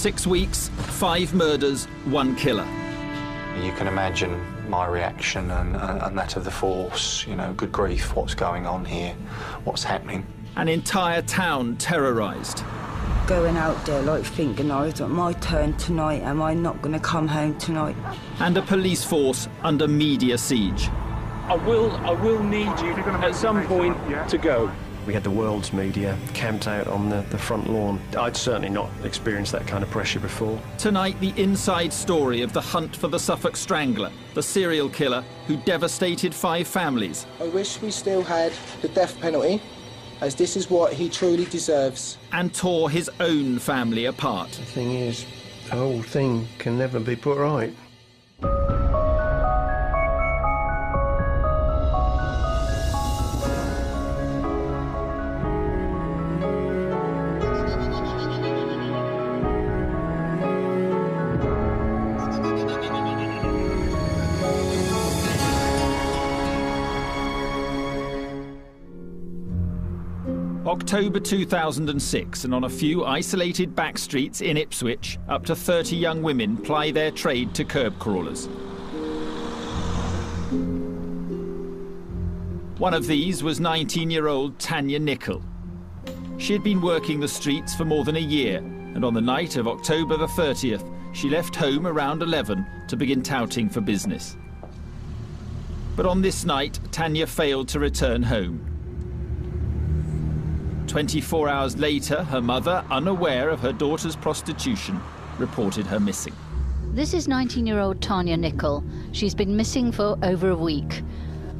6 weeks, 5 murders, 1 killer. You can imagine my reaction and that of the force. You know, good grief, what's going on here? What's happening? An entire town terrorised. Going out there like thinking, oh, is it my turn tonight? Am I not going to come home tonight? And a police force under media siege. I will need you at some point to go. We had the world's media camped out on the front lawn. I'd certainly not experienced that kind of pressure before. Tonight, the inside story of the hunt for the Suffolk Strangler, the serial killer who devastated 5 families. I wish we still had the death penalty, as this is what he truly deserves. And tore his own family apart. The thing is, the whole thing can never be put right. October 2006, and on a few isolated back streets in Ipswich, up to 30 young women ply their trade to curb crawlers. One of these was 19-year-old Tanya Nicol. She had been working the streets for more than a year, and on the night of October the 30th, she left home around 11 to begin touting for business. But on this night, Tanya failed to return home. 24 hours later, her mother, unaware of her daughter's prostitution, reported her missing. This is 19-year-old Tanya Nicol. She's been missing for over a week.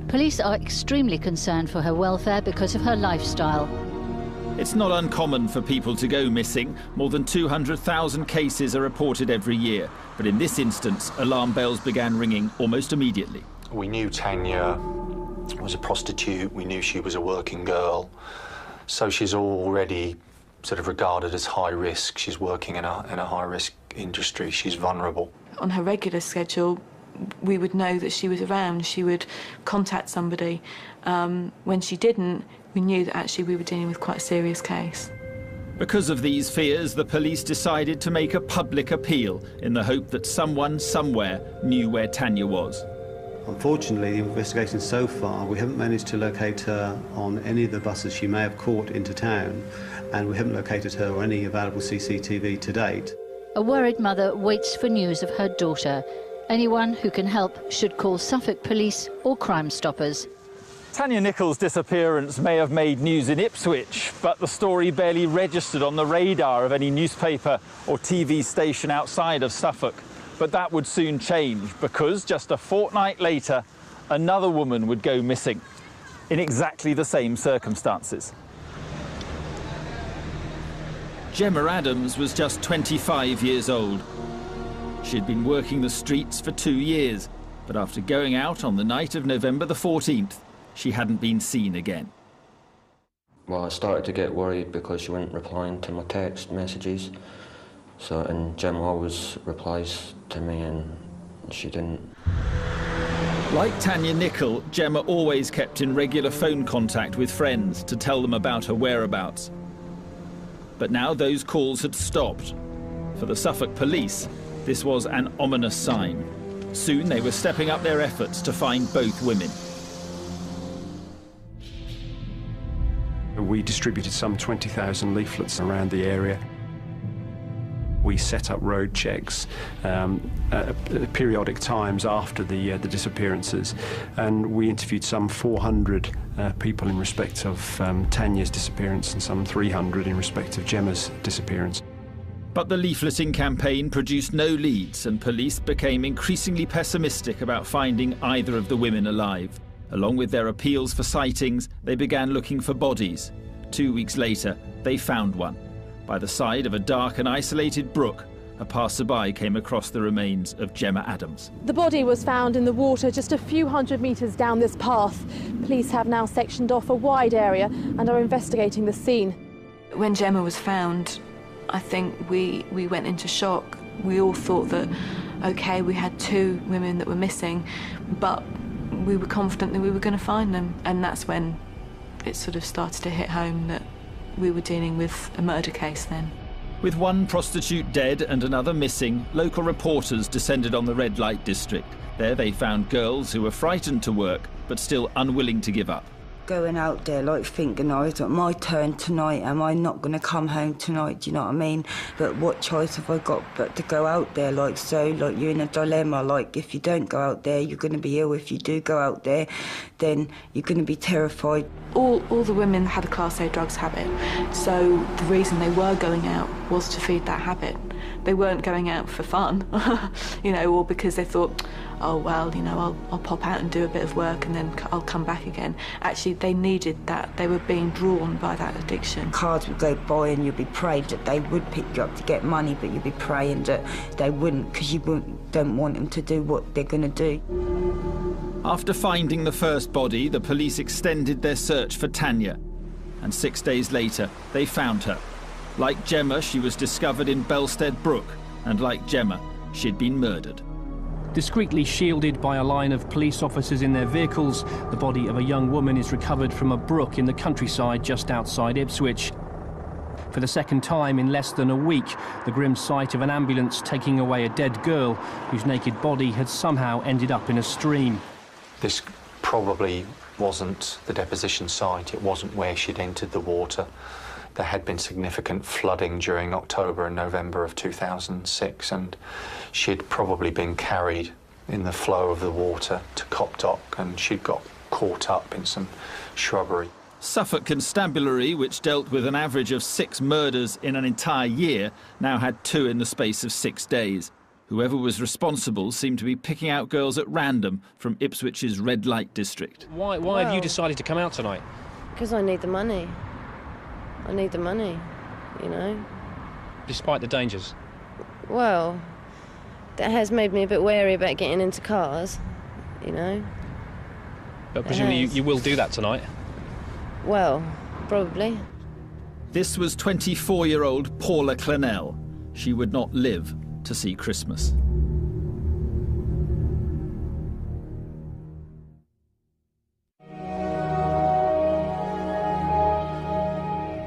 Police are extremely concerned for her welfare because of her lifestyle. It's not uncommon for people to go missing. More than 200,000 cases are reported every year. But in this instance, alarm bells began ringing almost immediately. We knew Tanya was a prostitute. We knew she was a working girl. So she's already sort of regarded as high risk. She's working in a high risk industry. She's vulnerable. On her regular schedule, we would know that she was around. She would contact somebody. When she didn't, we knew that actually we were dealing with quite a serious case. Because of these fears, the police decided to make a public appeal in the hope that someone somewhere knew where Tanya was. Unfortunately, the investigation so far, we haven't managed to locate her on any of the buses she may have caught into town, and we haven't located her on any available CCTV to date. A worried mother waits for news of her daughter. Anyone who can help should call Suffolk Police or Crime Stoppers. Tanya Nicol's disappearance may have made news in Ipswich, but the story barely registered on the radar of any newspaper or TV station outside of Suffolk. But that would soon change, because just a fortnight later, another woman would go missing in exactly the same circumstances. Gemma Adams was just 25 years old. She had been working the streets for 2 years, but after going out on the night of November the 14th, she hadn't been seen again. Well, I started to get worried because she wasn't replying to my text messages. And Gemma always replies to me, and she didn't. Like Tanya Nicol, Gemma always kept in regular phone contact with friends to tell them about her whereabouts. But now those calls had stopped. For the Suffolk police, this was an ominous sign. Soon they were stepping up their efforts to find both women. We distributed some 20,000 leaflets around the area. We set up road checks at periodic times after the disappearances, and we interviewed some 400 people in respect of Tanya's disappearance and some 300 in respect of Gemma's disappearance. But the leafleting campaign produced no leads, and police became increasingly pessimistic about finding either of the women alive. Along with their appeals for sightings, they began looking for bodies. 2 weeks later, they found one. By the side of a dark and isolated brook, a passerby came across the remains of Gemma Adams. The body was found in the water just a few hundred metres down this path. Police have now sectioned off a wide area and are investigating the scene. When Gemma was found, I think we went into shock. We all thought that, OK, we had 2 women that were missing, but we were confident that we were going to find them. And that's when it sort of started to hit home that we were dealing with a murder case then. With one prostitute dead and another missing, local reporters descended on the red light district. There they found girls who were frightened to work, but still unwilling to give up. Going out there, like, thinking, oh, it's not my turn tonight, am I not going to come home tonight, do you know what I mean? But what choice have I got but to go out there, like, so, like, you're in a dilemma, like, if you don't go out there, you're going to be ill. If you do go out there, then you're going to be terrified. All the women had a Class A drugs habit, so the reason they were going out was to feed that habit. They weren't going out for fun, you know, or because they thought, oh, well, you know, I'll pop out and do a bit of work and then I'll come back again. Actually, they needed that. They were being drawn by that addiction. Cars would go by and you'd be praying that they would pick you up to get money, but you'd be praying that they wouldn't, because you don't want them to do what they're going to do. After finding the first body, the police extended their search for Tanya. And 6 days later, they found her. Like Gemma, she was discovered in Belstead Brook. And like Gemma, she'd been murdered. Discreetly shielded by a line of police officers in their vehicles, the body of a young woman is recovered from a brook in the countryside just outside Ipswich. For the second time in less than a week, the grim sight of an ambulance taking away a dead girl whose naked body had somehow ended up in a stream. This probably wasn't the deposition site. It wasn't where she'd entered the water. There had been significant flooding during October and November of 2006, and she'd probably been carried in the flow of the water to Copdock, and she'd got caught up in some shrubbery. Suffolk Constabulary, which dealt with an average of 6 murders in an entire year, now had 2 in the space of 6 days. Whoever was responsible seemed to be picking out girls at random from Ipswich's red light district. Why have you decided to come out tonight? Because I need the money. I need the money, you know. Despite the dangers? Well, that has made me a bit wary about getting into cars, you know. But presumably you will do that tonight? Well, probably. This was 24-year-old Paula Clennell. She would not live to see Christmas.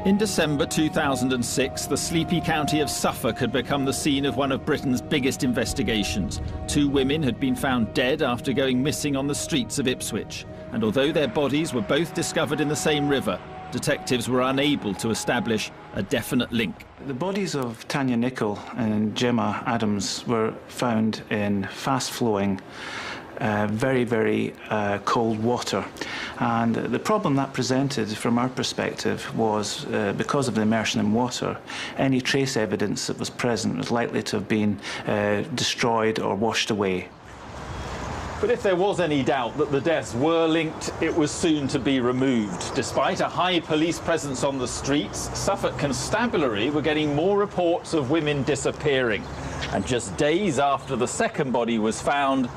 In December 2006, the sleepy county of Suffolk had become the scene of one of Britain's biggest investigations. 2 women had been found dead after going missing on the streets of Ipswich. And although their bodies were both discovered in the same river, detectives were unable to establish a definite link. The bodies of Tanya Nicholl and Gemma Adams were found in fast-flowing, very cold water. And the problem that presented from our perspective was because of the immersion in water, any trace evidence that was present was likely to have been destroyed or washed away. But if there was any doubt that the deaths were linked, it was soon to be removed. Despite a high police presence on the streets, Suffolk Constabulary were getting more reports of women disappearing. And just days after the second body was found,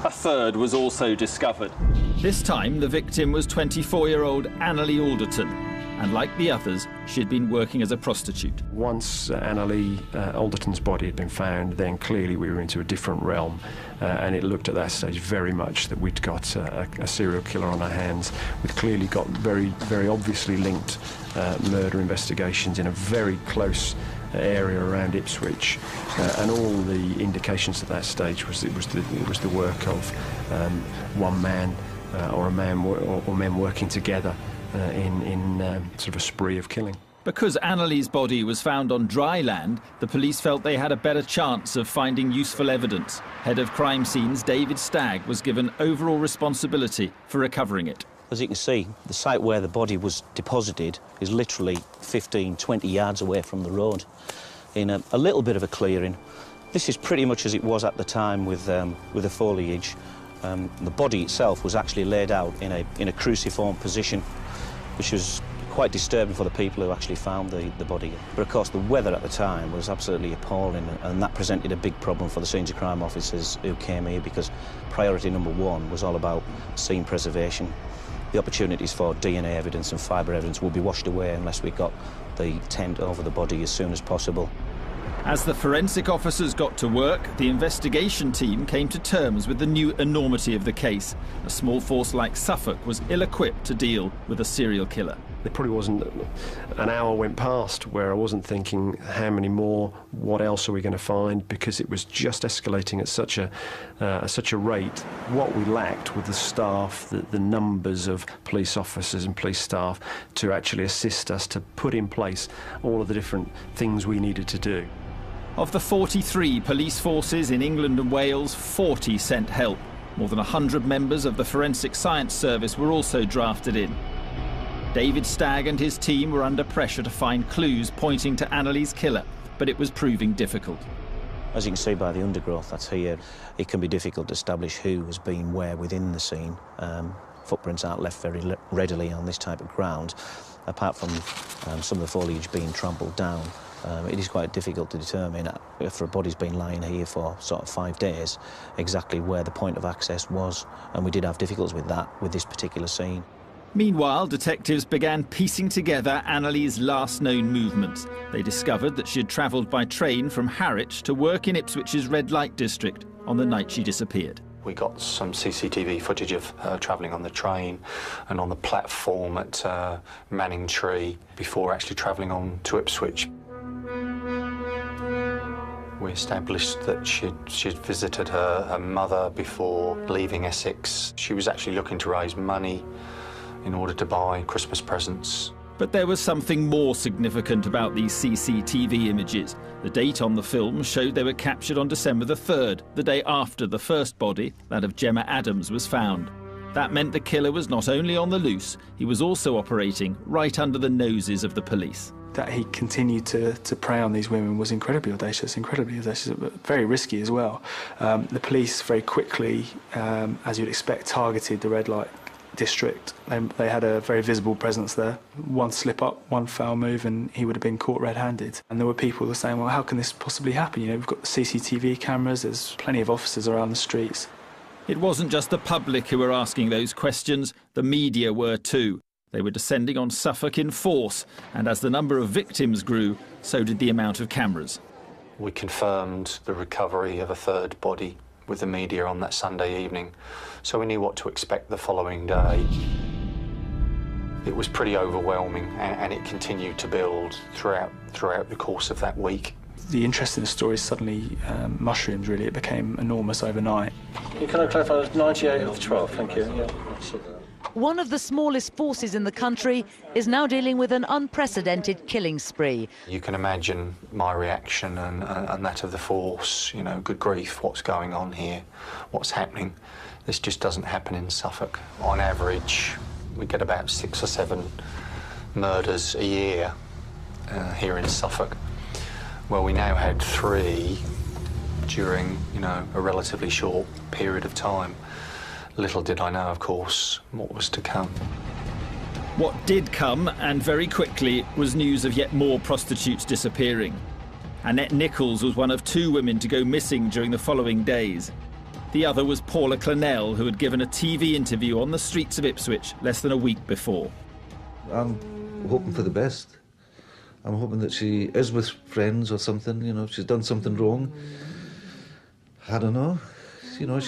a third was also discovered. This time, the victim was 24-year-old Annalie Alderton. And like the others, she'd been working as a prostitute. Once Annalie Alderton's body had been found, then clearly we were into a different realm. And it looked at that stage very much that we'd got a serial killer on our hands. We'd clearly got very obviously linked murder investigations in a very close area around Ipswich, and all the indications at that stage was it was the work of one man or men working together in sort of a spree of killing. Because Annalie's body was found on dry land, the police felt they had a better chance of finding useful evidence. Head of crime scenes David Stagg was given overall responsibility for recovering it. As you can see, the site where the body was deposited is literally 15, 20 yards away from the road, in a little bit of a clearing. This is pretty much as it was at the time with the foliage. The body itself was actually laid out in a cruciform position, which was quite disturbing for the people who actually found the body. But of course the weather at the time was absolutely appalling, and that presented a big problem for the scenes of crime officers who came here, because priority number 1 was all about scene preservation. The opportunities for DNA evidence and fibre evidence would be washed away unless we got the tent over the body as soon as possible. As the forensic officers got to work, the investigation team came to terms with the new enormity of the case. A small force like Suffolk was ill-equipped to deal with a serial killer. There probably wasn't an hour went past where I wasn't thinking, how many more, what else are we going to find, because it was just escalating at such a rate. What we lacked were the staff, the numbers of police officers and police staff to actually assist us to put in place all of the different things we needed to do. Of the 43 police forces in England and Wales, 40 sent help. More than 100 members of the Forensic Science Service were also drafted in. David Stagg and his team were under pressure to find clues pointing to Annalie's killer, but it was proving difficult. As you can see by the undergrowth that's here, it can be difficult to establish who has been where within the scene. Footprints aren't left very readily on this type of ground, apart from some of the foliage being trampled down. It is quite difficult to determine, if a body's been lying here for sort of 5 days, exactly where the point of access was, and we did have difficulties with that with this particular scene. Meanwhile, detectives began piecing together Annalie's last known movements. They discovered that she had travelled by train from Harwich to work in Ipswich's red light district on the night she disappeared. We got some CCTV footage of her travelling on the train and on the platform at Manningtree before actually travelling on to Ipswich. We established that she'd visited her mother before leaving Essex. She was actually looking to raise money in order to buy Christmas presents. But there was something more significant about these CCTV images. The date on the film showed they were captured on December the 3rd, the day after the first body, that of Gemma Adams, was found. That meant the killer was not only on the loose, he was also operating right under the noses of the police. That he continued to prey on these women was incredibly audacious, but very risky as well. The police very quickly, as you'd expect, targeted the red light district. They had a very visible presence there. One slip up, one foul move, and he would have been caught red-handed. And there were people who were saying, well, how can this possibly happen? You know, we've got the CCTV cameras, there's plenty of officers around the streets. It wasn't just the public who were asking those questions, the media were too. They were descending on Suffolk in force, and as the number of victims grew, so did the amount of cameras. We confirmed the recovery of a third body with the media on that Sunday evening, so we knew what to expect the following day. It was pretty overwhelming, and it continued to build throughout the course of that week. The interest in the story suddenly mushroomed, really. It became enormous overnight. Can I clarify, it was 98 of 12, thank you. Yeah. One of the smallest forces in the country is now dealing with an unprecedented killing spree. You can imagine my reaction and that of the force. You know, good grief, what's going on here? What's happening? This just doesn't happen in Suffolk. On average, we get about 6 or 7 murders a year here in Suffolk. Well, we now had 3 during, you know, a relatively short period of time. Little did I know, of course, what was to come. What did come, and very quickly, was news of yet more prostitutes disappearing. Annette Nichols was one of 2 women to go missing during the following days. The other was Paula Clennell, who had given a TV interview on the streets of Ipswich less than a week before. I'm hoping for the best. I'm hoping that she is with friends or something, you know, if she's done something wrong. I don't know. You know,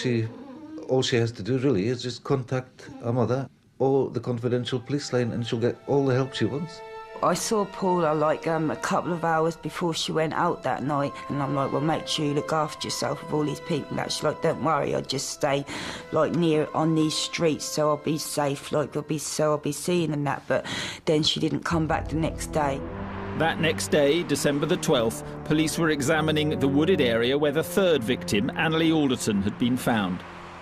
all she has to do really is just contact her mother or the confidential police line, and she'll get all the help she wants. I saw Paula like a couple of hours before she went out that night, and I'm like, well, make sure you look after yourself with all these people. And she's like, don't worry, I'll just stay like near on these streets so I'll be safe, like I'll be seen and that. But then she didn't come back the next day. That next day, December the 12th, police were examining the wooded area where the 3rd victim, Annalie Alderton, had been found.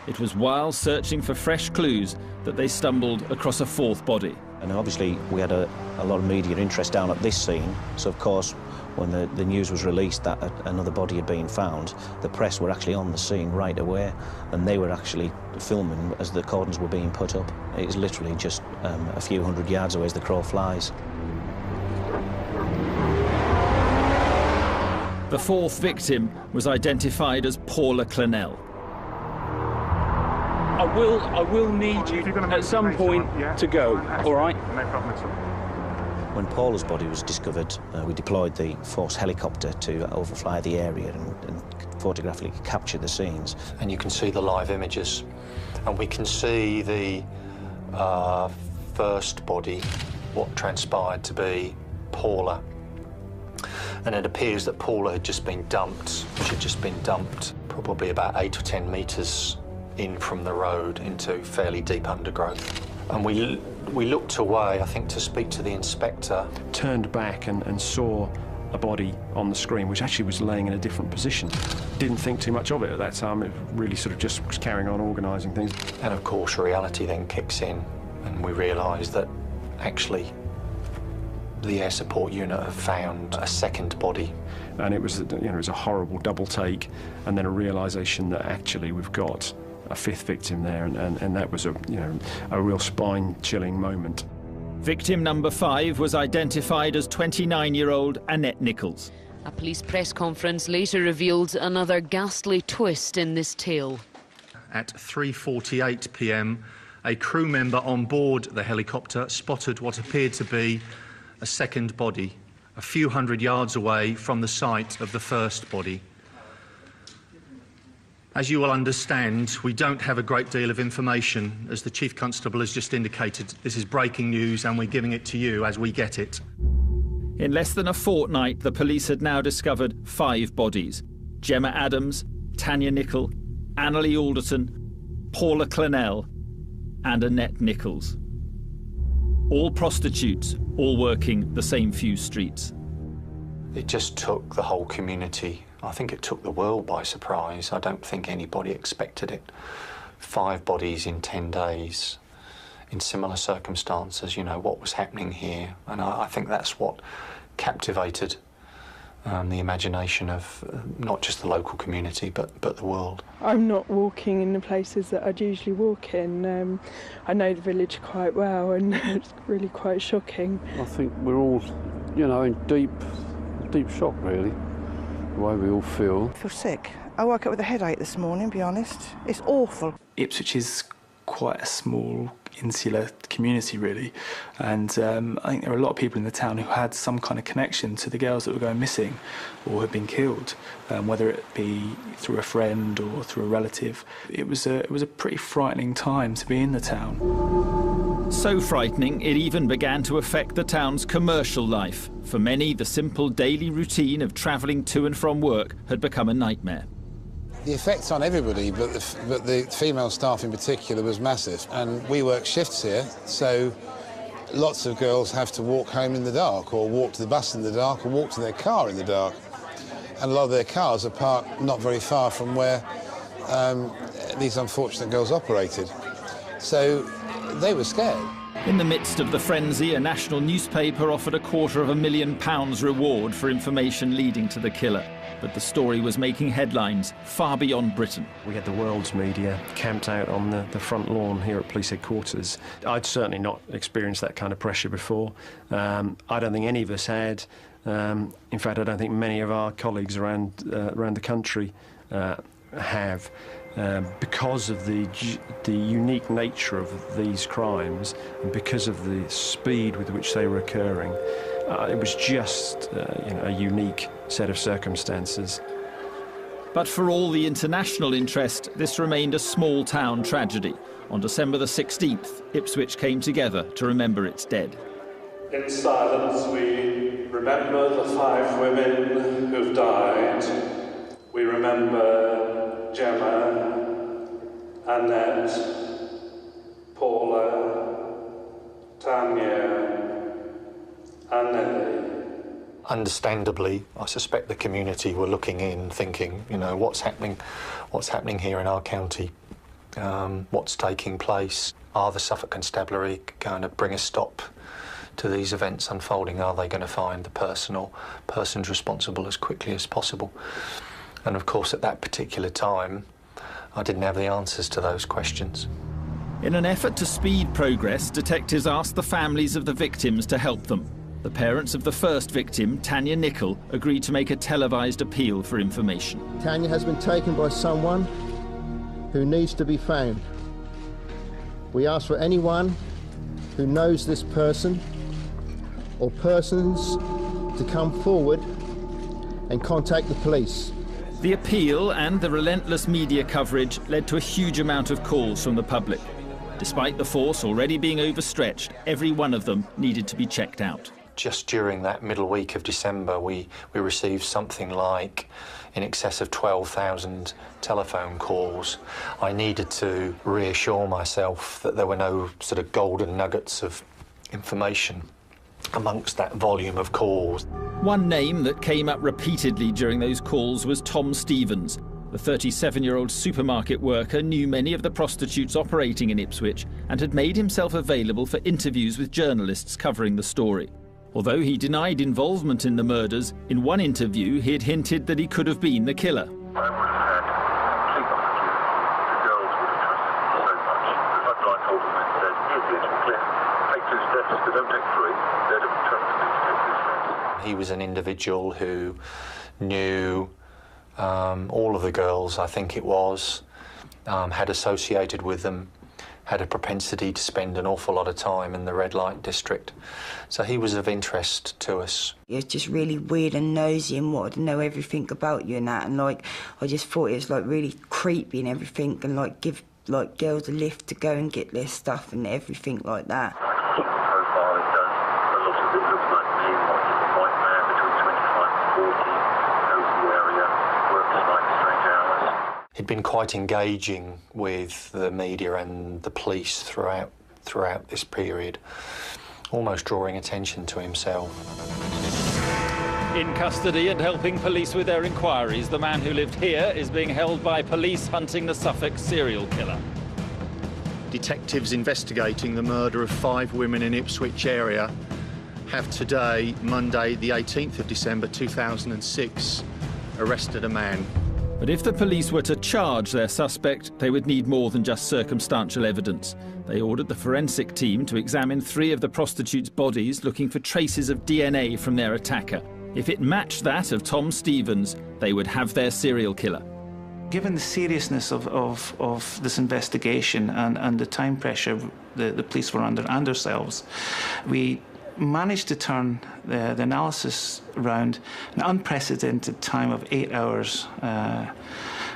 It was while searching for fresh clues that they stumbled across a 4th body. And obviously we had a lot of media interest down at this scene, so of course when the news was released that another body had been found, the press were actually on the scene right away, and they were actually filming as the cordons were being put up. It was literally just a few hundred yards away as the crow flies. The 4th victim was identified as Paula Clennell. I will need you at some point to go, all right? No problem at all. When Paula's body was discovered, we deployed the force helicopter to overfly the area and photographically capture the scenes. And you can see the live images. And we can see the first body, what transpired to be Paula. And it appears that Paula had just been dumped. She had just been dumped probably about 8 or 10 metres in from the road into fairly deep undergrowth. And we looked away, I think, to speak to the inspector. Turned back and saw a body on the screen, which actually was laying in a different position. Didn't think too much of it at that time. It really sort of just was carrying on organising things. And of course, reality then kicks in, and we realise that actually the air support unit have found a second body. And it was, you know, it was a horrible double take, and then a realisation that actually we've got a fifth victim there, and that was a real spine-chilling moment. Victim number 5 was identified as 29-year-old Annette Nichols. A police press conference later revealed another ghastly twist in this tale. At 3:48 p.m, a crew member on board the helicopter spotted what appeared to be a second body, a few hundred yards away from the site of the first body. As you will understand, we don't have a great deal of information. As the Chief Constable has just indicated, this is breaking news and we're giving it to you as we get it. In less than a fortnight, the police had now discovered 5 bodies. Gemma Adams, Tanya Nichol, Annalie Alderton, Paula Clennell and Annette Nichols. All prostitutes, all working the same few streets. It just took the whole community, I think it took the world by surprise. I don't think anybody expected it. 5 bodies in 10 days, in similar circumstances, you know, what was happening here. And I think that's what captivated the imagination of not just the local community, but the world. I'm not walking in the places that I'd usually walk in. I know the village quite well, and it's really quite shocking. I think we're all, you know, in deep shock, really, the way we all feel. I feel sick. I woke up with a headache this morning, to be honest. It's awful. Ipswich is quite a small, insular community, really, and I think there are a lot of people in the town who had some kind of connection to the girls that were going missing or had been killed, whether it be through a friend or through a relative. It was a pretty frightening time to be in the town. So frightening, it even began to affect the town's commercial life. For many, the simple daily routine of travelling to and from work had become a nightmare. The effect on everybody, but the female staff in particular, was massive. And we work shifts here, so lots of girls have to walk home in the dark, or walk to the bus in the dark, or walk to their car in the dark. And a lot of their cars are parked not very far from where these unfortunate girls operated. So they were scared. In the midst of the frenzy, a national newspaper offered a £250,000 reward for information leading to the killer. But the story was making headlines far beyond Britain. We had the world's media camped out on the front lawn here at police headquarters. I'd certainly not experienced that kind of pressure before. I don't think any of us had. In fact, I don't think many of our colleagues around the country have. Because of the unique nature of these crimes and because of the speed with which they were occurring, it was just a unique set of circumstances. But for all the international interest, this remained a small-town tragedy. On December the 16th, Ipswich came together to remember its dead. In silence, we remember the 5 women who've died. We remember Gemma, Annette, Paula, Tanya, and Nellie. Understandably, I suspect the community were looking in, thinking, you know, what's happening here in our county? What's taking place? Are the Suffolk Constabulary going to bring a stop to these events unfolding? Are they going to find the persons responsible as quickly as possible? And of course, at that particular time, I didn't have the answers to those questions. In an effort to speed progress, detectives asked the families of the victims to help them. The parents of the first victim, Tanya Nichol, agreed to make a televised appeal for information. Tanya has been taken by someone who needs to be found. We ask for anyone who knows this person or persons to come forward and contact the police. The appeal and the relentless media coverage led to a huge amount of calls from the public. Despite the force already being overstretched, every one of them needed to be checked out. Just during that middle week of December, we received something like in excess of 12,000 telephone calls. I needed to reassure myself that there were no sort of golden nuggets of information amongst that volume of calls. One name that came up repeatedly during those calls was Tom Stevens. The 37-year-old supermarket worker knew many of the prostitutes operating in Ipswich and had made himself available for interviews with journalists covering the story. Although he denied involvement in the murders, in one interview he had hinted that he could have been the killer. He was an individual who knew all of the girls, I think it was, had associated with them, had a propensity to spend an awful lot of time in the red light district. So he was of interest to us. He was just really weird and nosy and wanted to know everything about you and that, and like I just thought it was like really creepy and everything, and like give like girls a lift to go and get their stuff and everything like that. He'd been quite engaging with the media and the police throughout this period, almost drawing attention to himself. In custody and helping police with their inquiries, the man who lived here is being held by police hunting the Suffolk serial killer. Detectives investigating the murder of 5 women in Ipswich area have today, Monday the 18th of December 2006, arrested a man. But if the police were to charge their suspect, they would need more than just circumstantial evidence. They ordered the forensic team to examine 3 of the prostitutes' bodies, looking for traces of DNA from their attacker. If it matched that of Tom Stevens, they would have their serial killer. Given the seriousness of this investigation and the time pressure the police were under and ourselves, we managed to turn the analysis around an unprecedented time of 8 hours,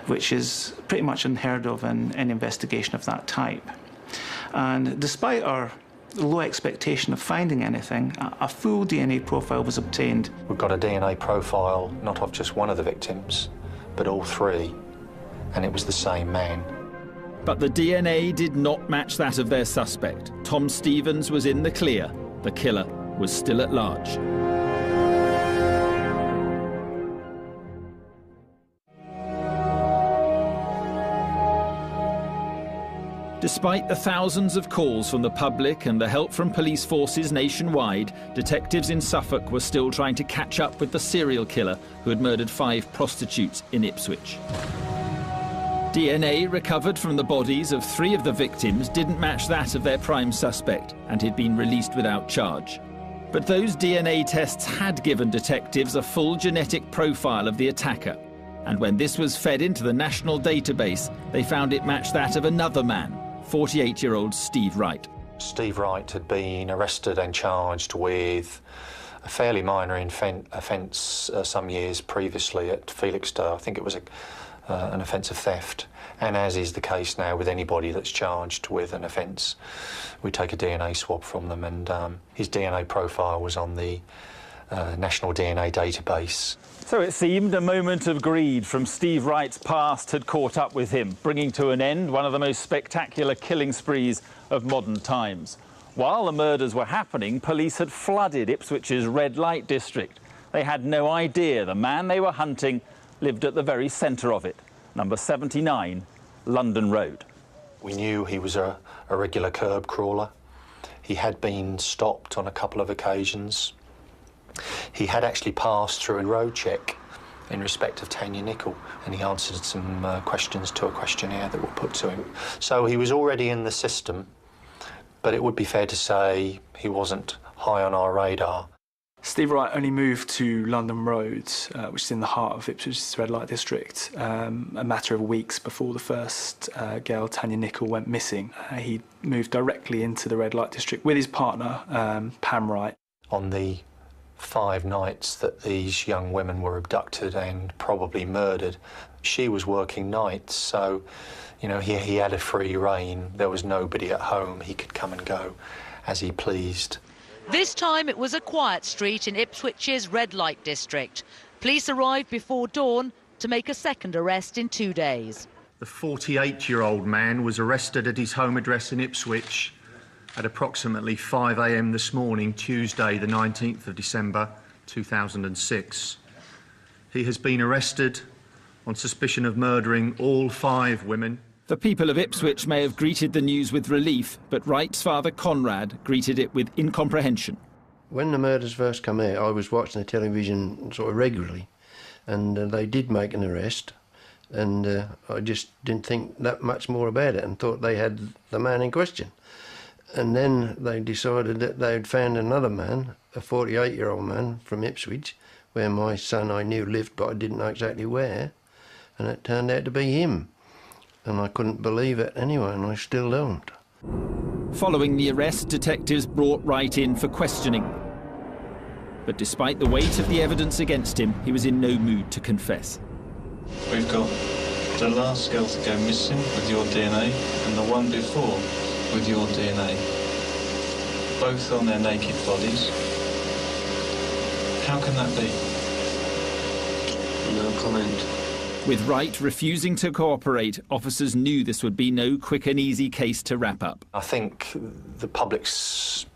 which is pretty much unheard of in any investigation of that type. And despite our low expectation of finding anything, a full DNA profile was obtained. We've got a DNA profile not of just one of the victims, but all 3, and it was the same man. But the DNA did not match that of their suspect. Tom Stevens was in the clear. The killer was still at large. Despite the thousands of calls from the public and the help from police forces nationwide, detectives in Suffolk were still trying to catch up with the serial killer who had murdered 5 prostitutes in Ipswich. DNA recovered from the bodies of 3 of the victims didn't match that of their prime suspect, and he'd been released without charge. But those DNA tests had given detectives a full genetic profile of the attacker, and when this was fed into the national database, they found it matched that of another man, 48-year-old Steve Wright. Steve Wright had been arrested and charged with a fairly minor offence some years previously at Felixstowe. I think it was an offence of theft, and as is the case now with anybody that's charged with an offence, we take a DNA swab from them, and his DNA profile was on the national DNA database. So it seemed a moment of greed from Steve Wright's past had caught up with him, bringing to an end one of the most spectacular killing sprees of modern times. While the murders were happening, police had flooded Ipswich's red light district. They had no idea the man they were hunting lived at the very centre of it, number 79, London Road. We knew he was a regular curb crawler. He had been stopped on a couple of occasions. He had actually passed through a road check in respect of Tanya Nicol, and he answered some questions to a questionnaire that were put to him. So he was already in the system, but it would be fair to say he wasn't high on our radar. Steve Wright only moved to London Road, which is in the heart of Ipswich's red light district, a matter of weeks before the first girl, Tanya Nicol, went missing. He moved directly into the red light district with his partner, Pam Wright. On the 5 nights that these young women were abducted and probably murdered, she was working nights, so, you know, he had a free rein. There was nobody at home. He could come and go as he pleased. This time it was a quiet street in Ipswich's red light district. Police arrived before dawn to make a second arrest in 2 days. The 48-year-old man was arrested at his home address in Ipswich at approximately 5 a.m. this morning, Tuesday, the 19th of December 2006. He has been arrested on suspicion of murdering all 5 women. The people of Ipswich may have greeted the news with relief, but Wright's father Conrad greeted it with incomprehension. When the murders first come out, I was watching the television sort of regularly, and they did make an arrest, and I just didn't think that much more about it and thought they had the man in question. And then they decided that they'd found another man, a 48-year-old man from Ipswich, where my son I knew lived, but I didn't know exactly where, and it turned out to be him. And I couldn't believe it anyway, and I still don't. Following the arrest, detectives brought Wright in for questioning. But despite the weight of the evidence against him, he was in no mood to confess. We've got the last girl to go missing with your DNA and the one before with your DNA. Both on their naked bodies. How can that be? No comment. With Wright refusing to cooperate, officers knew this would be no quick and easy case to wrap up. I think the public's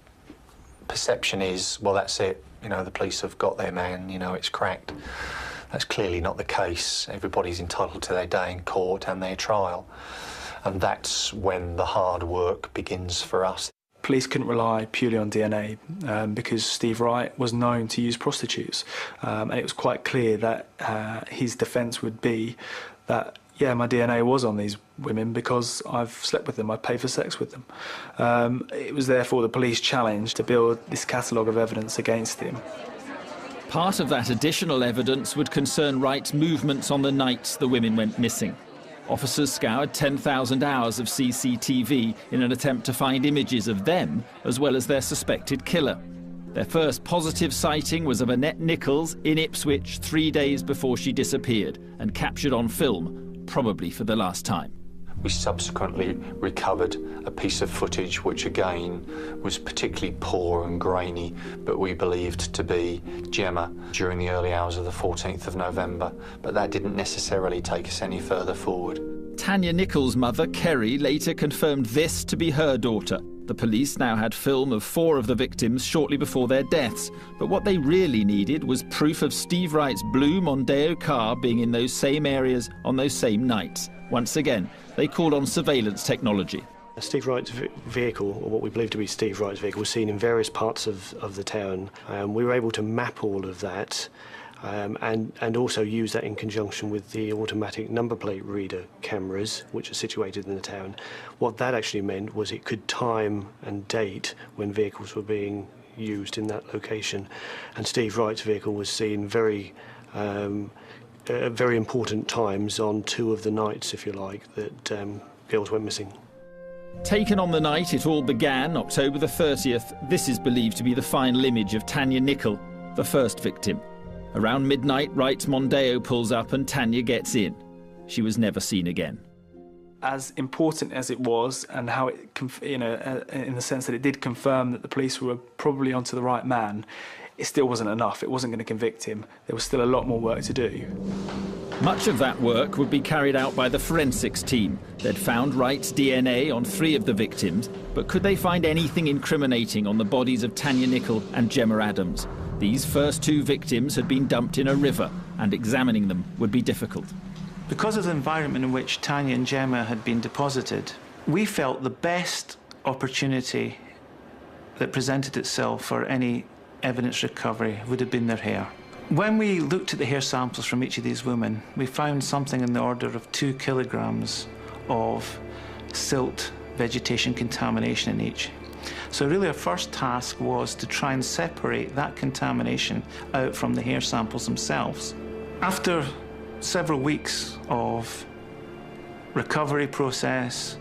perception is, well, that's it. You know, the police have got their man, you know, it's cracked. That's clearly not the case. Everybody's entitled to their day in court and their trial. And that's when the hard work begins for us. Police couldn't rely purely on DNA because Steve Wright was known to use prostitutes. And it was quite clear that his defence would be that, yeah, my DNA was on these women because I've slept with them, I paid for sex with them. It was therefore the police challenge to build this catalogue of evidence against him. Part of that additional evidence would concern Wright's movements on the nights the women went missing. Officers scoured 10,000 hours of CCTV in an attempt to find images of them as well as their suspected killer. Their first positive sighting was of Annette Nichols in Ipswich 3 days before she disappeared and captured on film, probably for the last time. We subsequently recovered a piece of footage which again was particularly poor and grainy, but we believed to be Gemma during the early hours of the 14th of November, but that didn't necessarily take us any further forward. Tanya Nichols' mother, Kerry, later confirmed this to be her daughter. The police now had film of 4 of the victims shortly before their deaths, but what they really needed was proof of Steve Wright's blue Mondeo car being in those same areas on those same nights. Once again, they called on surveillance technology. Steve Wright's vehicle, or what we believe to be Steve Wright's vehicle, was seen in various parts of the town. We were able to map all of that and also use that in conjunction with the automatic number plate reader cameras, which are situated in the town. What that actually meant was it could time and date when vehicles were being used in that location. And Steve Wright's vehicle was seen very important times on 2 of the nights, if you like, that girls went missing. Taken on the night it all began, October the 30th, this is believed to be the final image of Tanya Nicholl, the first victim. Around midnight, Wright's Mondeo pulls up and Tanya gets in. She was never seen again. As important as it was, and how it, in the sense that it did confirm that the police were probably onto the right man, it still wasn't enough. It wasn't going to convict him. There was still a lot more work to do. Much of that work would be carried out by the forensics team. They'd found Wright's DNA on 3 of the victims, but could they find anything incriminating on the bodies of Tanya Nicholl and Gemma Adams? These first 2 victims had been dumped in a river, and examining them would be difficult. Because of the environment in which Tanya and Gemma had been deposited, we felt the best opportunity that presented itself for any evidence recovery would have been their hair. When we looked at the hair samples from each of these women, we found something in the order of 2 kilograms of silt vegetation contamination in each. So really our first task was to try and separate that contamination out from the hair samples themselves. After several weeks of recovery process,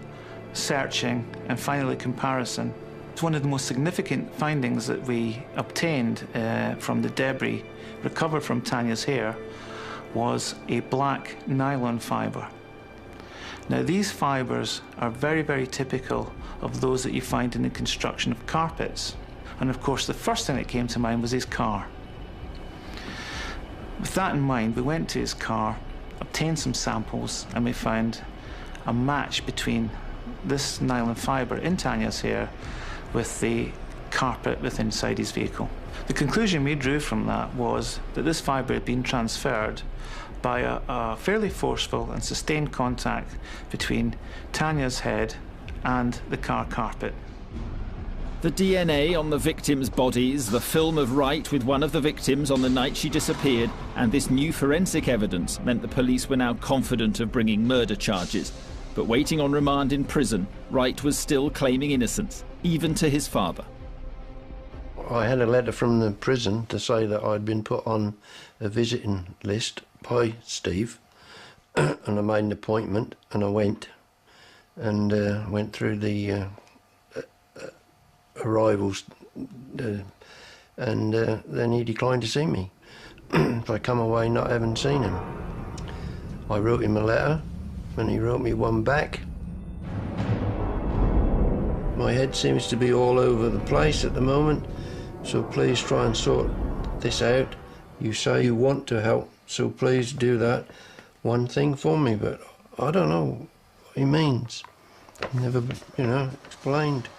searching, and finally comparison, One of the most significant findings that we obtained from the debris recovered from Tanya's hair was a black nylon fibre. Now, these fibres are very, very typical of those that you find in the construction of carpets. And of course, the first thing that came to mind was his car. With that in mind, we went to his car, obtained some samples, and we found a match between this nylon fibre in Tanya's hair with the carpet within inside his vehicle. The conclusion we drew from that was that this fibre had been transferred by a fairly forceful and sustained contact between Tanya's head and the car carpet. The DNA on the victims' bodies, the film of Wright with one of the victims on the night she disappeared, and this new forensic evidence meant the police were now confident of bringing murder charges. But waiting on remand in prison, Wright was still claiming innocence, even to his father. I had a letter from the prison to say that I'd been put on a visiting list by Steve, and I made an appointment, and I went through the arrivals, and then he declined to see me. I come away not having seen him. I wrote him a letter, and he wrote me one back. My head seems to be all over the place at the moment, so please try and sort this out. You say you want to help, so please do that one thing for me, but I don't know what he means. He never, explained.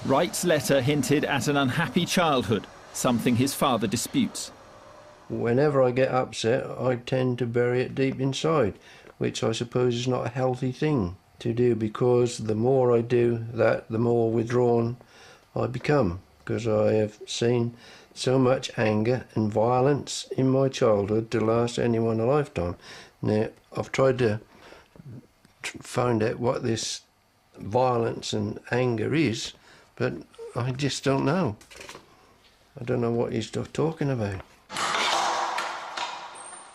Wright's letter hinted at an unhappy childhood, something his father disputes. Whenever I get upset, I tend to bury it deep inside, which I suppose is not a healthy thing to do, because the more I do that, the more withdrawn I become, because I have seen so much anger and violence in my childhood to last anyone a lifetime. Now, I've tried to find out what this violence and anger is, but I just don't know. I don't know what he's talking about.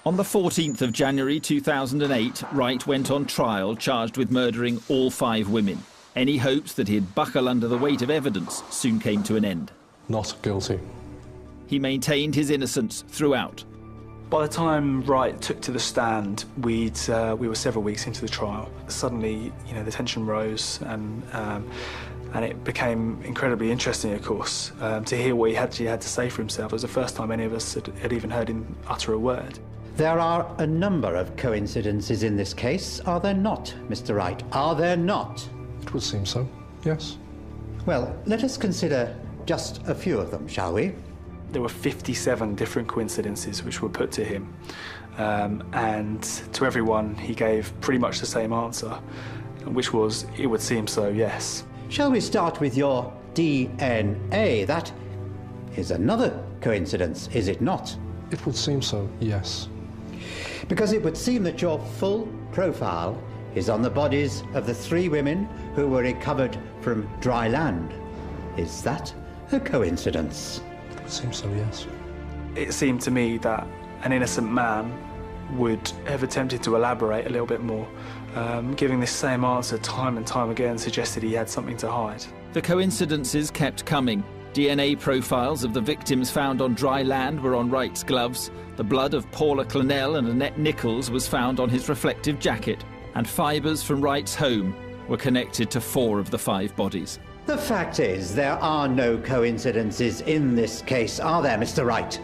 On the 14th of January 2008, Wright went on trial charged with murdering all 5 women. Any hopes that he'd buckle under the weight of evidence soon came to an end. Not guilty. He maintained his innocence throughout. By the time Wright took to the stand, we were several weeks into the trial. Suddenly, the tension rose, and it became incredibly interesting, of course, to hear what he actually had to say for himself. It was the first time any of us had even heard him utter a word. There are a number of coincidences in this case, are there not, Mr. Wright? Are there not? It would seem so, yes. Well, let us consider just a few of them, shall we? There were 57 different coincidences which were put to him, and to everyone he gave pretty much the same answer, which was, it would seem so, yes. Shall we start with your DNA? That is another coincidence, is it not? It would seem so, yes. Because it would seem that your full profile is on the bodies of the 3 women who were recovered from dry land. Is that a coincidence? It would seem so, yes. It seemed to me that an innocent man would have attempted to elaborate a little bit more. Giving this same answer time and time again suggested he had something to hide. The coincidences kept coming. DNA profiles of the victims found on dry land were on Wright's gloves. The blood of Paula Clennell and Annette Nichols was found on his reflective jacket. And fibres from Wright's home were connected to 4 of the 5 bodies. The fact is, there are no coincidences in this case, are there, Mr. Wright?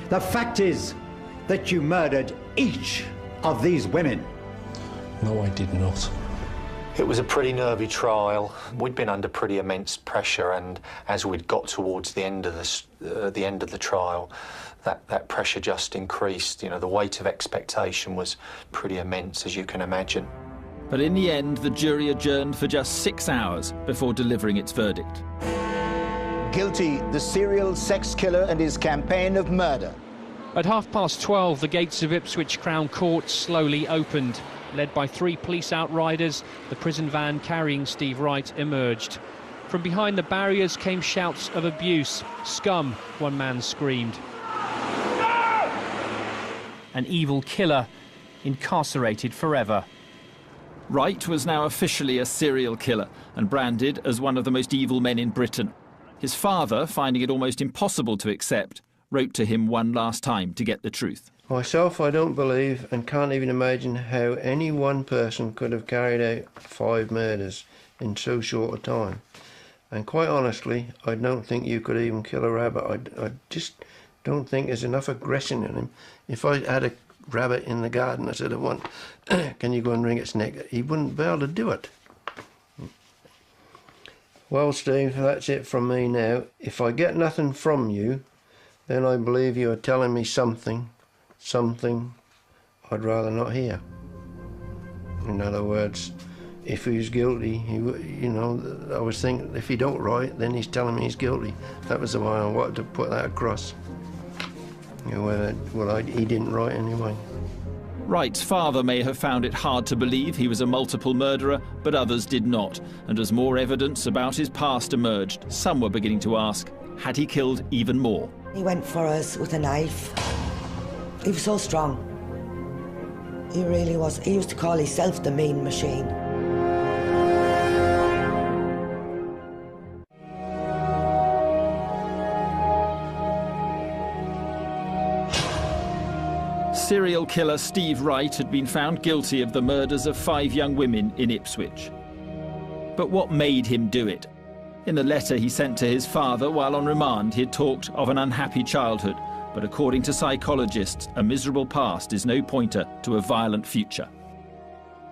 The fact is that you murdered each of these women. No, I did not. It was a pretty nervy trial. We'd been under pretty immense pressure, and as we'd got towards the end of the trial, that pressure just increased. The weight of expectation was pretty immense, as you can imagine. But in the end, the jury adjourned for just 6 hours before delivering its verdict. Guilty, the serial sex killer and his campaign of murder. At 12:30, the gates of Ipswich Crown Court slowly opened. Led by 3 police outriders, the prison van carrying Steve Wright emerged. From behind the barriers came shouts of abuse. Scum, one man screamed. An evil killer incarcerated forever. Wright was now officially a serial killer and branded as one of the most evil men in Britain. His father, finding it almost impossible to accept, wrote to him one last time to get the truth. Myself, I don't believe and can't even imagine how any one person could have carried out 5 murders in so short a time. And quite honestly, I don't think you could even kill a rabbit. I just don't think there's enough aggression in him. If I had a rabbit in the garden, I said, I want, can you go and wring its neck? He wouldn't be able to do it. Well, Steve, that's it from me now. If I get nothing from you, then I believe you are telling me something I'd rather not hear. In other words, if he's guilty, I was thinking if he don't write, then he's telling me he's guilty. That was the way I wanted to put that across. He didn't write anyway. Wright's father may have found it hard to believe he was a multiple murderer, but others did not. And as more evidence about his past emerged, some were beginning to ask, had he killed even more? He went for us with a knife. He was so strong. He really was. He used to call himself the mean machine. Serial killer Steve Wright had been found guilty of the murders of 5 young women in Ipswich. But what made him do it? In the letter he sent to his father while on remand, he had talked of an unhappy childhood, but according to psychologists, a miserable past is no pointer to a violent future.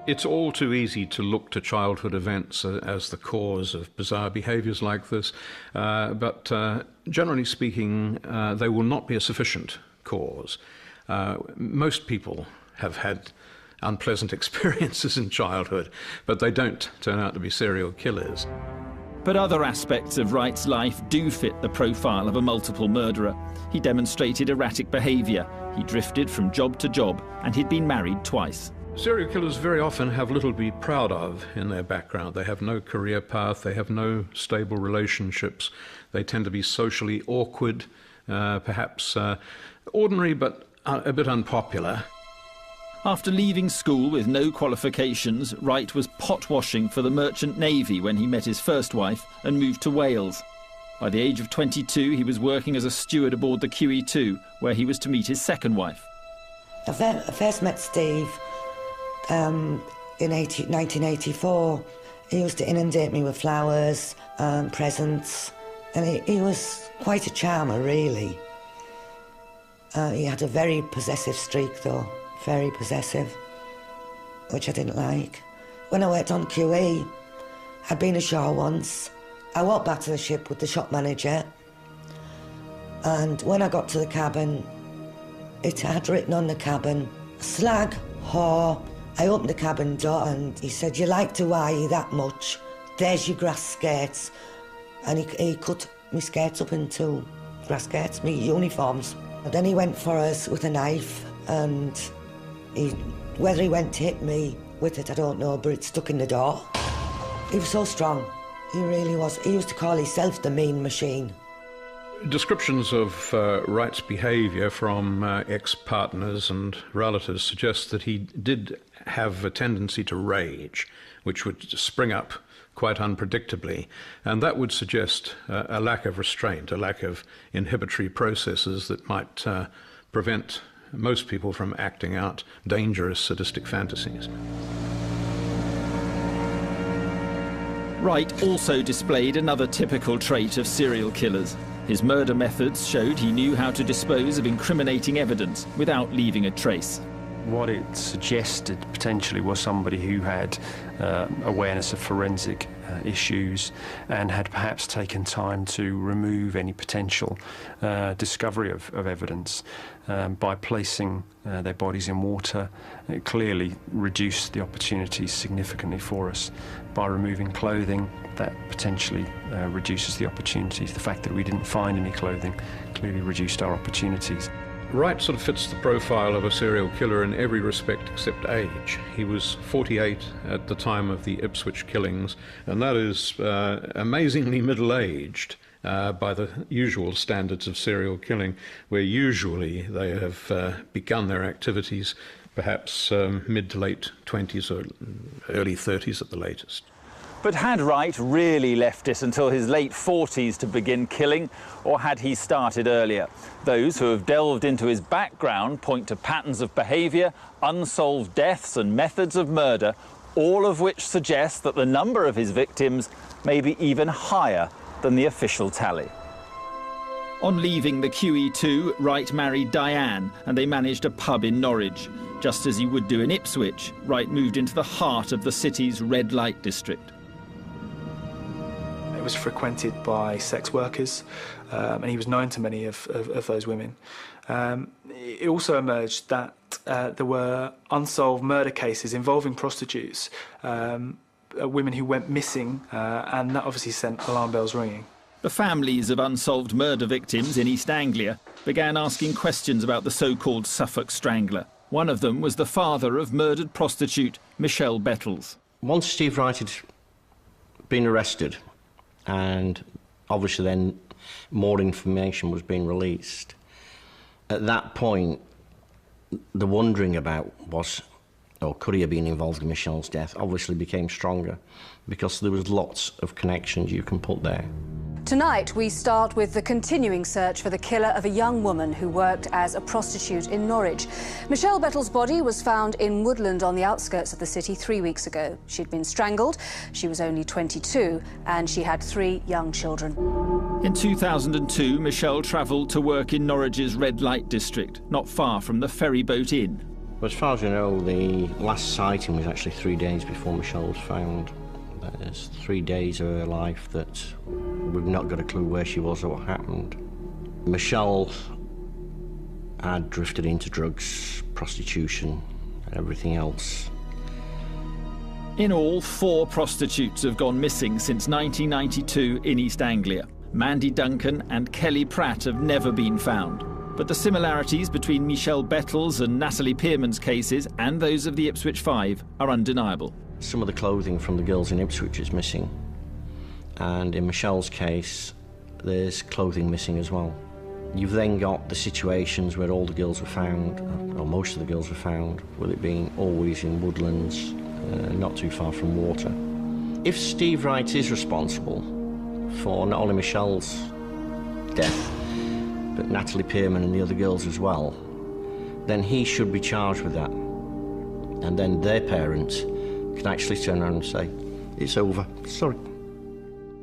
It's all too easy to look to childhood events as the cause of bizarre behaviours like this, but generally speaking, they will not be a sufficient cause. Most people have had unpleasant experiences in childhood, but they don't turn out to be serial killers. But other aspects of Wright's life do fit the profile of a multiple murderer. He demonstrated erratic behaviour, he drifted from job to job, and he'd been married twice. Serial killers very often have little to be proud of in their background. They have no career path, they have no stable relationships, they tend to be socially awkward, perhaps ordinary but a bit unpopular. After leaving school with no qualifications, Wright was pot washing for the Merchant Navy when he met his first wife and moved to Wales. By the age of 22, he was working as a steward aboard the QE2, where he was to meet his second wife. I first met Steve in 1984. He used to inundate me with flowers and presents, and he was quite a charmer, really. He had a very possessive streak, though. Very possessive, which I didn't like. When I worked on QE, I'd been ashore once. I walked back to the ship with the shop manager, and when I got to the cabin, it had written on the cabin, "Slag, whore." I opened the cabin door and he said, "You like to weigh that much? There's your grass skirts." And he cut my skirts up into grass skirts, my uniforms. And then he went for us with a knife, and whether he went to hit me with it, I don't know, but it stuck in the door. He was so strong. He really was. He used to call himself the mean machine. Descriptions of Wright's behaviour from ex-partners and relatives suggest that he did have a tendency to rage, which would spring up quite unpredictably, and that would suggest a lack of restraint, a lack of inhibitory processes that might prevent most people from acting out dangerous sadistic fantasies. Wright also displayed another typical trait of serial killers. His murder methods showed he knew how to dispose of incriminating evidence without leaving a trace. What it suggested potentially was somebody who had awareness of forensic issues and had perhaps taken time to remove any potential discovery of evidence. By placing their bodies in water, it clearly reduced the opportunities significantly for us. By removing clothing, that potentially reduces the opportunities. The fact that we didn't find any clothing clearly reduced our opportunities. Wright sort of fits the profile of a serial killer in every respect except age. He was 48 at the time of the Ipswich killings, and that is amazingly middle-aged by the usual standards of serial killing, where usually they have begun their activities perhaps mid to late 20s or early 30s at the latest. But had Wright really left it until his late 40s to begin killing, or had he started earlier? Those who have delved into his background point to patterns of behaviour, unsolved deaths and methods of murder, all of which suggest that the number of his victims may be even higher than the official tally. On leaving the QE2, Wright married Diane and they managed a pub in Norwich. Just as he would do in Ipswich, Wright moved into the heart of the city's red light district. It was frequented by sex workers, and he was known to many of those women. It also emerged that there were unsolved murder cases involving prostitutes, women who went missing, and that obviously sent alarm bells ringing. The families of unsolved murder victims in East Anglia began asking questions about the so-called Suffolk Strangler. One of them was the father of murdered prostitute Michelle Bettles. Once Steve Wright had been arrested, and obviously then more information was being released, at that point the wondering about was, or could he have been involved in Michelle's death, obviously became stronger, because there was lots of connections you can put there. Tonight, we start with the continuing search for the killer of a young woman who worked as a prostitute in Norwich. Michelle Bettles' body was found in woodland on the outskirts of the city 3 weeks ago. She'd been strangled, she was only 22, and she had 3 young children. In 2002, Michelle travelled to work in Norwich's red light district, not far from the Ferryboat Inn. As far as we know, the last sighting was actually 3 days before Michelle was found. There's 3 days of her life that we've not got a clue where she was or what happened. Michelle had drifted into drugs, prostitution, and everything else. In all, 4 prostitutes have gone missing since 1992 in East Anglia. Mandy Duncan and Kelly Pratt have never been found. But the similarities between Michelle Bettles and Natalie Pearman's cases and those of the Ipswich Five are undeniable. Some of the clothing from the girls in Ipswich is missing, and in Michelle's case there's clothing missing as well. You've then got the situations where all the girls were found, or most of the girls were found, with it being always in woodlands, not too far from water. If Steve Wright is responsible for not only Michelle's death, but Natalie Pearman and the other girls as well, then he should be charged with that. And then their parents can actually turn around and say, it's over, sorry.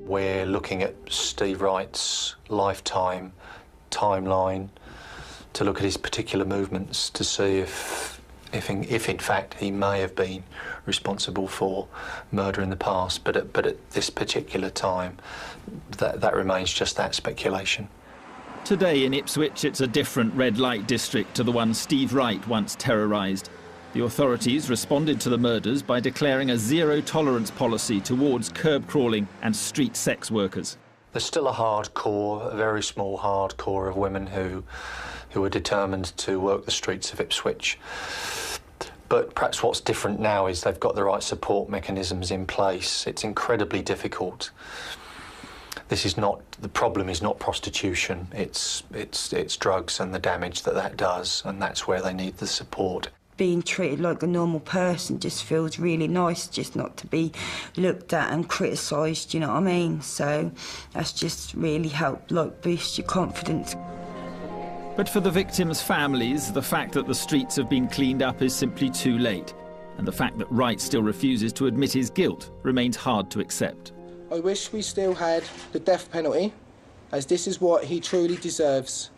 We're looking at Steve Wright's lifetime timeline to look at his particular movements to see if in fact he may have been responsible for murder in the past, but at this particular time that remains just that speculation. Today in Ipswich, it's a different red light district to the one Steve Wright once terrorised. The authorities responded to the murders by declaring a zero-tolerance policy towards curb-crawling and street sex workers. There's still a very small hardcore of women who are determined to work the streets of Ipswich. But perhaps what's different now is they've got the right support mechanisms in place. It's incredibly difficult. The problem is not prostitution, it's drugs and the damage that does, and that's where they need the support. Being treated like a normal person just feels really nice, just not to be looked at and criticised, you know what I mean? So that's just really helped, boost your confidence. But for the victims' families, the fact that the streets have been cleaned up is simply too late. And the fact that Wright still refuses to admit his guilt remains hard to accept. I wish we still had the death penalty, as this is what he truly deserves.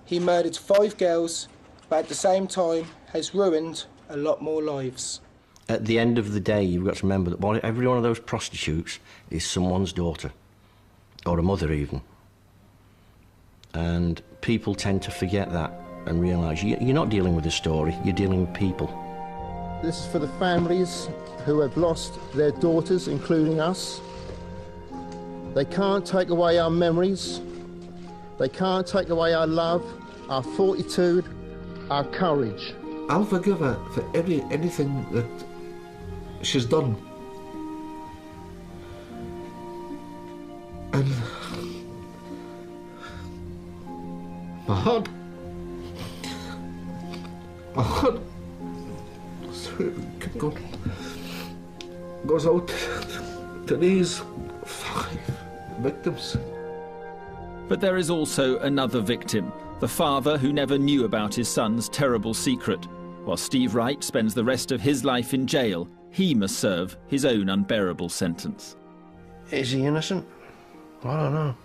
He murdered 5 girls, but at the same time has ruined a lot more lives. At the end of the day, you've got to remember that every one of those prostitutes is someone's daughter, or a mother even. And people tend to forget that and realise you're not dealing with a story, you're dealing with people. This is for the families who have lost their daughters, including us. They can't take away our memories. They can't take away our love, our fortitude, our courage. I'll forgive her for anything that she's done. And my heart goes out to these 5 victims. But there is also another victim, the father who never knew about his son's terrible secret. While Steve Wright spends the rest of his life in jail, he must serve his own unbearable sentence. Is he innocent? I don't know.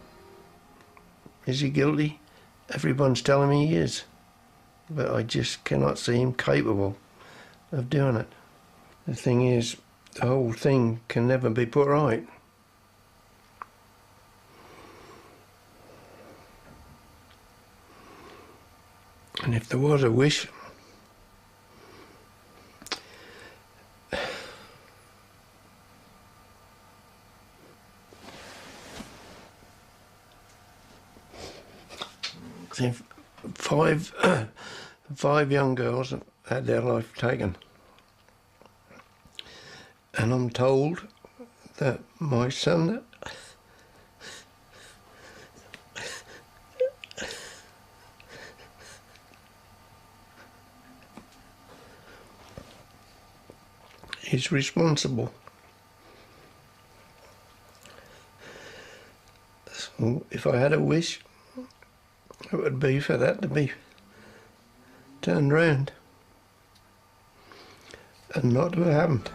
Is he guilty? Everyone's telling me he is. But I just cannot see him capable of doing it. The thing is, the whole thing can never be put right. And if there was a wish, five young girls have had their life taken. And I'm told that my son is responsible. So if I had a wish, it would be for that to be turned round and not to have happened.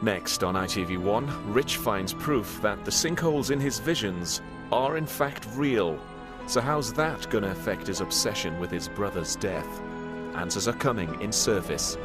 Next on ITV1, Rich finds proof that the sinkholes in his visions are in fact real. So how's that going to affect his obsession with his brother's death? Answers are coming in Service.